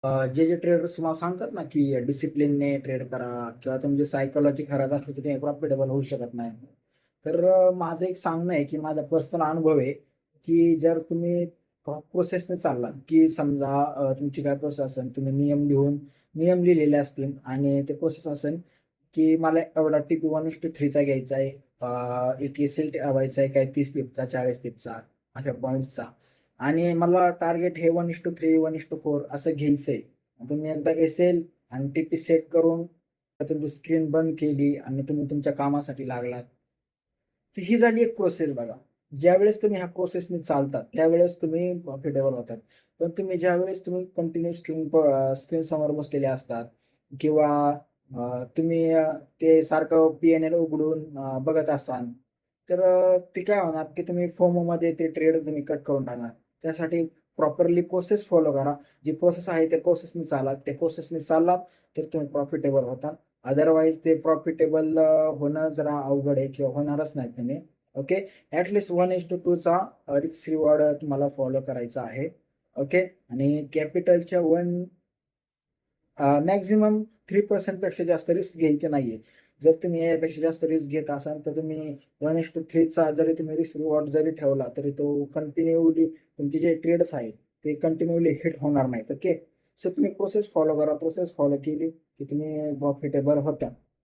जे ट्रेडर्स तुम्हाला सांगतात ना, की डिसिप्लिनने ट्रेड करा किंवा तुमची सायकॉलॉजी खराब असली, की तुम्ही प्रॉफिटेबल होऊ शकत नाही. तर माझं एक सांगणं आहे, की माझा पर्सनल अनुभव आहे, की जर तुम्ही प्रोसेसने चाललात, की समजा तुमची काय प्रोसेस असेल, तुम्ही नियम लिहिलेले असतील आणि ते प्रोसेस असेल, की मला एवढा टीपी 1:3 घ्यायचा आहे. एक एस-एल ठेवायचा आहे, काय 30 पिपचा, 40 पिपचा, अशा पॉइंट्सचा. आणि मला टार्गेट हे 1:3, 1:4 असं घ्यायचंय. तुम्ही एकदा एस-एल आणि टी-पी सेट करून तुमची स्क्रीन बंद केली आणि तुम्ही तुमच्या कामासाठी लागलात. तर ही झाली एक प्रोसेस बघा. ज्यावेळेस तुम्ही ह्या प्रोसेसने चालतात, त्यावेळेस तुम्ही प्रॉफिटेबल होतात. पण तुम्ही ज्यावेळेस तुम्ही कंटिन्यू स्क्रीन समोर बसलेले असतात किंवा तुम्ही ते सारखं पी-एन-एल उघडून बघत असाल, तर ते काय होणार, की तुम्ही फोमोमध्ये ते ट्रेड तुम्ही कट करून टाकणार. त्यासाठी प्रॉपरली प्रोसेस फॉलो करा. जी प्रोसेस आहे त्या प्रोसेसनी चाला. त्या प्रोसेसनी चाललात तर तुम्ही प्रॉफिटेबल होता. अदरवाईज ते प्रॉफिटेबल होणं जरा अवघड आहे किंवा होणारच नाही तुम्ही. ओके. ॲट लीस्ट 1:2 चा रिस्क रिवॉर्ड तुम्हाला फॉलो करायचा आहे. ओके. आणि कॅपिटलच्या मॅक्सिमम 3% पेक्षा जास्त रिस्क घ्यायची नाहीये. जर तुम्ही यापेक्षा जास्त रिस्क घेत असाल, तर तुम्ही 1:3 चा जरी तुम्ही रिस्क रिवॉर्ड जरी ठेवला, तरी तो कंटिन्यूली तुमचे जे ट्रेड्स आहेत, ते कंटिन्यूली हिट होणार नाहीत. ओके. सो तुम्ही प्रोसेस फॉलो करा. प्रोसेस फॉलो केली, की तुम्ही प्रॉफिटेबल होता.